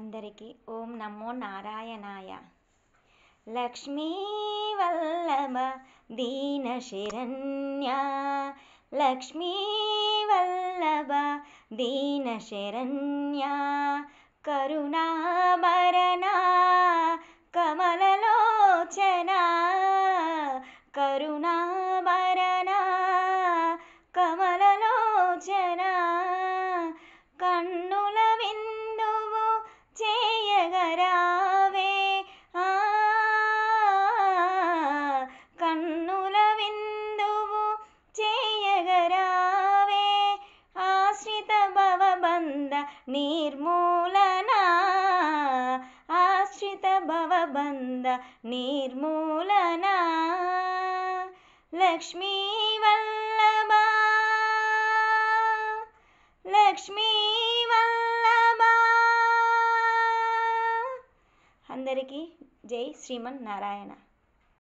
అందరికీ ఓం నమో నారాయణాయ. లక్ష్మీ వల్లభ దీన శరణ్య, లక్ష్మీ వల్లభ దీన శరణ్య, కరుణాభరణ కమలలోచన, కరుణాభరణ కమలలోచన, కన్నుల విందువు చేయగరావే, కన్నుల విందువు చేయగరావే, ఆశ్రిత భవబంధ నిర్మూలన, ఆశ్రిత భవబంధ నిర్మూలన, లక్ష్మీ వల్లభ, లక్ష్మీ వల్లభ. అందరికీ జై శ్రీమన్నారాయణ.